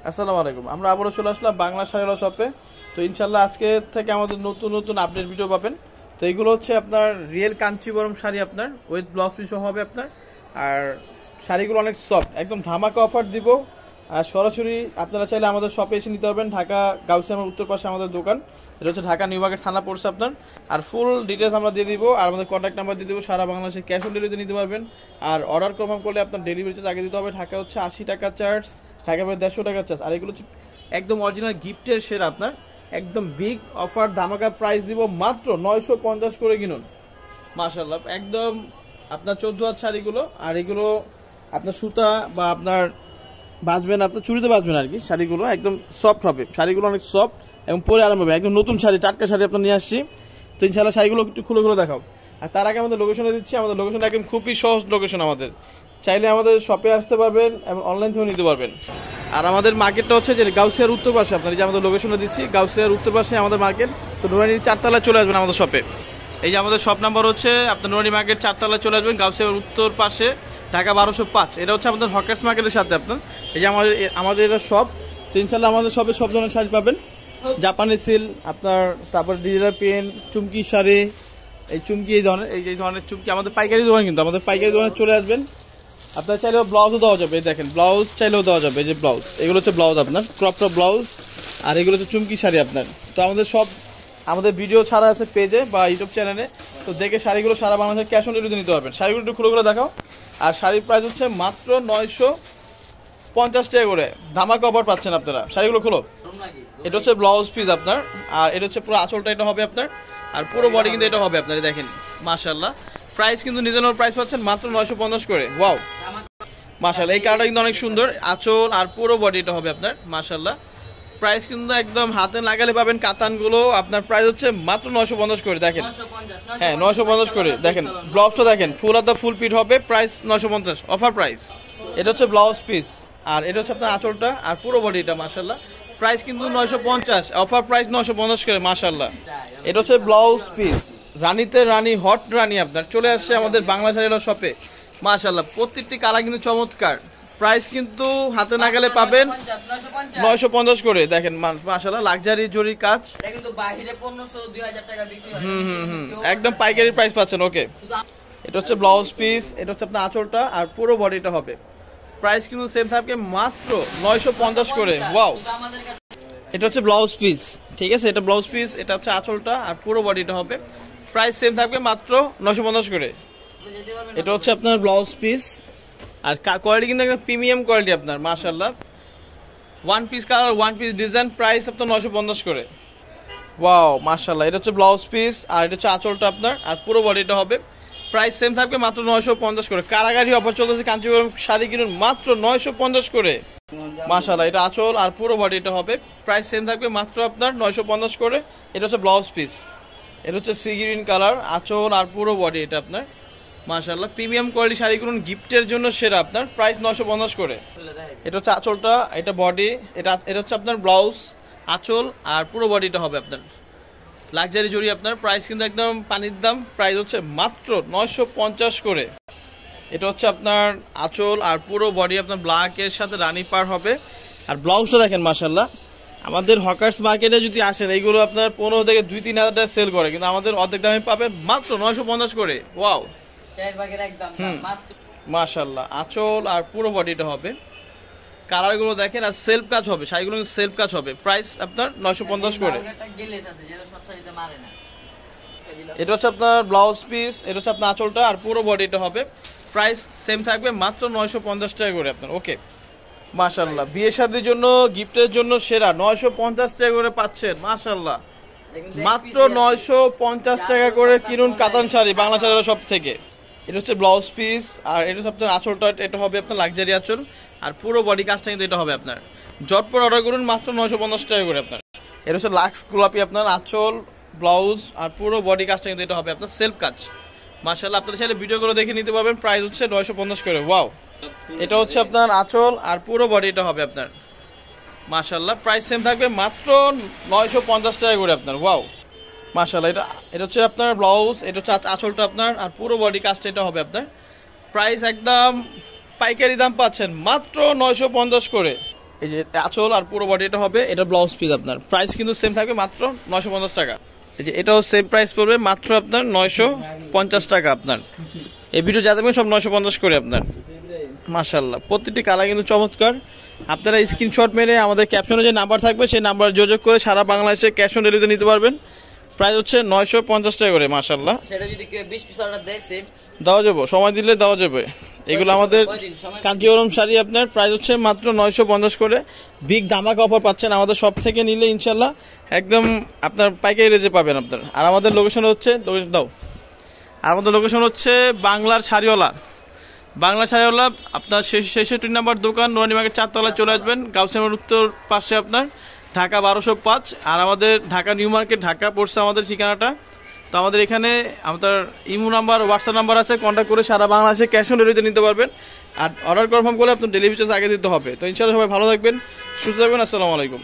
আসসালামু আলাইকুম। আমরা আবারও চলে আসলাম বাংলা শাড়িওয়ালা শপে। তো ইনশাল্লাহ আজকে থেকে আমাদের নতুন নতুন আপডেট ভিডিও পাবেন। তো এইগুলো হচ্ছে আপনার রিয়েল কাঞ্চিবরম শাড়ি, আপনার উইথ ব্লাউজ পিসও হবে আপনার। আর শাড়িগুলো অনেক সফট, একদম ধামাকা অফার দিব। আর সরাসরি আপনারা চাইলে আমাদের শপে এসে নিতে পারবেন। ঢাকা গাউসিয়ার উত্তর পাশে আমাদের দোকান, এটা হচ্ছে ঢাকা নিউ মার্কেট থানা পড়ছে আপনার। আর ফুল ডিটেলস আমরা দিয়ে দিব, আর আমাদের কন্ট্যাক্ট নাম্বার দিয়ে দিব। সারা বাংলাদেশে ক্যাশ অন ডেলিভারিতে নিতে পারবেন। আর অর্ডার কনফার্ম করলে আপনার ডেলিভারি চার্জ আগে দিতে হবে। ঢাকা হচ্ছে 80 টাকা চার্জ, ঢাকা 150 টাকা চার্জ। আর এগুলো হচ্ছে একদম অরিজিনাল গিফটের সেরা আপনার, একদম বিগ অফার ধামাকা প্রাইস দিব মাত্র 950 করে কিনুন। মাশাআল্লাহ, একদম আপনার 14 হাত শাড়িগুলো। আর এগুলো আপনার সুতা বা আপনার বাঁচবেন, আপনার চুড়িতে বাঁচবেন আর কি। শাড়িগুলো একদম সফট হবে, শাড়িগুলো অনেক সফট এবং পরে আরাম হবে। একদম নতুন শাড়ি, টাটকা শাড়ি আপনার নিয়ে আসছি। তো ইনশাআল্লাহ শাড়িগুলো একটু খুলে খুলে দেখাও। আর তার আগে আমাদের লোকেশনে দিচ্ছি। আমাদের লোকেশনটা একদম খুবই সহজ লোকেশন আমাদের। চাইলে আমাদের শপে আসতে পারবেন এবং অনলাইন থেকেও নিতে পারবেন। আর আমাদের মার্কেটটা হচ্ছে যে গাউসিয়ার উত্তর পাশে, আপনার যে আমাদের লোকেশনে দিচ্ছি গাউসিয়ার উত্তর পাশে আমাদের মার্কেট। তো নুরানির 4 তলায় চলে আসবেন আমাদের শপে। এই যে আমাদের শপ নাম্বার হচ্ছে আপনার নুরানি মার্কেট 4 তলায় চলে আসবেন, গাউসিয়ার উত্তর পাশে, ঢাকা 1205। এটা হচ্ছে আমাদের হকার্স মার্কেটের সাথে আপনার। এই যে আমাদের এটা শপ। তো ইনশাল্লাহ আমাদের শপে সব ধরনের শাড়ি পাবেন, জাপানি সিল আপনার, তারপর ডিজিটাল পেন, চুমকি শাড়ি, এই চুমকি এই ধরনের চুমকি আমাদের পাইকারি দোকান। কিন্তু আমাদের পাইকারি দোকানে চলে আসবেন। আপনার চাইলেও ব্লাউজও দেওয়া যাবে, দেখেন ব্লাউজ চাইলেও দেওয়া যাবে। এই যে ব্লাউজ, এগুলো হচ্ছে ব্লাউজ আপনার, ক্রপ টপ ব্লাউজ। আর এগুলো হচ্ছে চুমকি শাড়ি আপনার। তো আমাদের ভিডিও ছাড়া আছে পেজে বা ইউটিউব চ্যানেলে। তো দেখে শাড়িগুলো সারা বাংলাদেশে ক্যাশ অন ডেলিভারিতে নিতে পারবেন। শাড়িগুলো একটু খুলে দেখাও। আর শাড়ির প্রাইস হচ্ছে মাত্র 950 টাকা করে, ধামাকা অফার পাচ্ছেন আপনারা। শাড়িগুলো খুলো। এটা হচ্ছে ব্লাউজ পিস আপনার, আর এটা হচ্ছে পুরো আঁচলটা এটা হবে আপনার, আর পুরো বডি কিন্তু এটা হবে আপনার। দেখেন মাশাআল্লাহ, প্রাইস কিন্তু রিজনেবল প্রাইস পাচ্ছেন মাত্র 950 করে। ওয়াও মাশাআল্লাহ, এই কালারটা কিন্তু অনেক সুন্দর। আঁচল আর পুরো বডি এটা হবে আপনার। মাশাআল্লাহ, প্রাইস কিন্তু একদম হাতে লাগালে পাবেন। কাতানগুলো আপনার প্রাইস হচ্ছে মাত্র 950 করে। দেখেন, হ্যাঁ 950 করে। দেখেন ব্লাউজটা দেখেন, ফুল অফ দ্য ফুল পিট হবে, প্রাইস 950 অফার প্রাইস। এটা হচ্ছে ব্লাউজ পিস, আর এটা হচ্ছে আপনার আঁচলটা আর পুরো বডি এটা। মাশাআল্লাহ, প্রাইস কিন্তু 950, অফার প্রাইস 950 করে। মাশাআল্লাহ, এটা হচ্ছে ব্লাউজ পিস। রানীতে রানী, হট রানী আপনার চলে আসছে আমাদের বাংলা শাড়িওয়ালা শপে। মাশাআল্লাহ, প্রত্যেকটি কালার কিন্তু চমৎকার। প্রাইস কিন্তু হাতে নাগালে পাবেন 950 করে। দেখেন মাশাআল্লাহ, লাক্সারি জরির কাজ, এটা কিন্তু বাইরে 1500 2000 টাকা বিক্রি হয়। একদম পাইকারি প্রাইস পাচ্ছেন। ওকে, এটা হচ্ছে ব্লাউজ পিস, এটা হচ্ছে আপনার আঁচলটা আর পুরো বডিটা হবে। প্রাইস কিন্তু সেম থাকবে মাত্র 950 করে। ওয়াও, এটা হচ্ছে ব্লাউজ পিস, ঠিক আছে। এটা ব্লাউজ পিস, এটা হচ্ছে আঁচলটা আর পুরো বডিটা হবে। প্রাইস সেম থাকবে মাত্র 950 করে। এটা হচ্ছে আপনার ব্লাউজ পিস, আর কোয়ালিটি কিন্তু একদম প্রিমিয়াম কোয়ালিটি আপনার। মাশাআল্লাহ, one piece colour, one piece design, price আপনার 950 করে। ওয়াও মাশাআল্লাহ, এটা হচ্ছে ব্লাউজ পিস, আর এটা হচ্ছে আঁচলটা আপনার আর পুরো বডিটা হবে। প্রাইস সেম থাকবে মাত্র 950 করে। কারাগারি অফার চলতেছে, কাঞ্চিপুরম শাড়ি কিনুন মাত্র 950 করে। মাশাআল্লাহ, এটা আঁচল আর পুরো বডি এটা হবে। প্রাইস সেম থাকবে মাত্র আপনার 950 করে। এটা হচ্ছে ব্লাউজ পিস, এটা হচ্ছে সি গ্রিন কালার, আঁচল আর পুরো বডি এটা আপনার। মাশাআল্লাহ, প্রিমিয়াম কোয়ালিটি শাড়ি কিনুন, গিফটের জন্য সেরা আপনার। প্রাইস 950 করে। এটা হচ্ছে আঁচলটা, এটা বডি, এটা হচ্ছে আপনার ব্লাউজ, আঁচল আর পুরো বডিটা হবে আপনার। লাক্সারি জরি আপনার, প্রাইস কিন্তু একদম পানির দাম। প্রাইস হচ্ছে মাত্র 950 করে। এটা হচ্ছে আপনার আঁচল আর পুরো বডি আপনার ব্ল্যাকের সাথে রানী পার হবে। আর ব্লাউজটা দেখেন মাশাআল্লাহ, আমাদের হকার্স মার্কেটে যদি আসেন এইগুলো আপনার 15 থেকে 2-3 হাজার টাকা সেল করে, কিন্তু আমাদের অর্ধেক দামে পাবেন মাত্র 950 করে। ওয়াও মাশাআল্লাহ, আঁচল আর পুরো বডিটা হবে। কালারগুলো দেখেন, আর সেলফ কাজ হবে, শাড়িগুলো সেলফ কাজ হবে। প্রাইস আপনার 950 করে। এটা হচ্ছে আপনার ব্লাউজ পিস, এটা হচ্ছে আপনার আঁচলটা আর পুরো বডিটা হবে। প্রাইস সেম থাকবে মাত্র 950 টাকা করে আপনার। ওকে মাশাআল্লাহ, বিয়ে শাদীর জন্য, গিফটের জন্য সেরা 950 টাকা করে পাচ্ছেন। মাশাআল্লাহ, মাত্র 950 টাকা করে কিনুন কাতান শাড়ি বাংলা শাড়িওয়ালা সব থেকে। এটা হচ্ছে ব্লাউজ পিস, আর এটা হচ্ছে আপনার আঁচলটা, এটা হবে আপনার লাক্সারি আঁচল, আর পুরো বডি কাজটা কিন্তু এটা হবে আপনার। জটপট অর্ডার করুন মাত্র 950 টাকা করে আপনার। এটা হচ্ছে লাক্স গোলাপি আপনার, আঁচল, ব্লাউজ আর পুরো বডি কাজটা কিন্তু এটা হবে আপনার সেলফ কাজ। মাশাআল্লাহ, আপনারা চাইলে ভিডিওগুলো দেখে নিতে পারবেন। প্রাইস হচ্ছে 950 করে। ওয়াও, এটা হচ্ছে আপনার আঁচল আর পুরো বডি এটা হবে আপনার। মাশাআল্লাহ, প্রাইস সেম থাকবে মাত্র 950 টাকা করে আপনার। ওয়াও মাশাআল্লাহ, এটা হচ্ছে আপনার ব্লাউজ, এটা হচ্ছে আঁচলটা আপনার আর পুরো বডি কাজটা এটা হবে আপনার। প্রাইস একদম পাইকারি দাম পাচ্ছেন মাত্র 950 করে। এই যে আঁচল আর পুরো বডি এটা হবে, এটা ব্লাউজ পিস আপনার। প্রাইস কিন্তু সেম থাকবে, মাত্র 950 টাকা। এই যে এটাও সেম প্রাইস পড়বে, মাত্র আপনার 950 টাকা আপনার। এই ভিডিও যা দেখবেন সব 950 করে আপনার। মাশাআল্লাহ, প্রত্যেকটি কালার কিন্তু চমৎকার। আপনারা স্ক্রিনশট মেরে আমাদের ক্যাপশনে যে নাম্বার থাকবে সেই নাম্বার যোগাযোগ করে সারা বাংলাদেশে ক্যাশ অন ডেলিভারিতে নিতে পারবেন। প্রাইস হচ্ছে 950 টাকা করে। মাশাআল্লাহ, সেটা যদি কেউ 20 পিস অর্ডার দেয় সেম দেওয়া যাবে, সময় দিলে দেওয়া যাবে। এগুলো আমাদের কাঞ্জিবরম শাড়ি, আপনার প্রাইস হচ্ছে মাত্র 950 করে। বিগ ধামাকা অফার পাচ্ছেন আমাদের সব থেকে নিলে ইনশাল্লাহ, একদম আপনার পাইকারি রেজে পাবেন আপনার। আর আমাদের লোকেশন হচ্ছে বাংলার শাড়িওয়ালা। আপনার 66 নাম্বার দোকান, নোয়ানী মার্কেট 4 তলায় চলে আসবেন। গাউসিয়া উত্তর পাশে আপনার, ঢাকা 1205। আর আমাদের ঢাকা নিউ মার্কেট, ঢাকা পড়ছে আমাদের ঠিকানাটা। তো আমাদের এখানে আমাদের ইমো নাম্বার, হোয়াটসঅ্যাপ নাম্বার আছে, কন্ট্যাক্ট করে সারা বাংলাদেশে ক্যাশ অন ডেলিভারিতে নিতে পারবেন। আর অর্ডার কনফার্ম করলে আপনার ডেলিভারি চার্জ আগে দিতে হবে। তো ইনশাআল্লাহ সবাই ভালো থাকবেন, সুস্থ থাকবেন। আসসালামু আলাইকুম।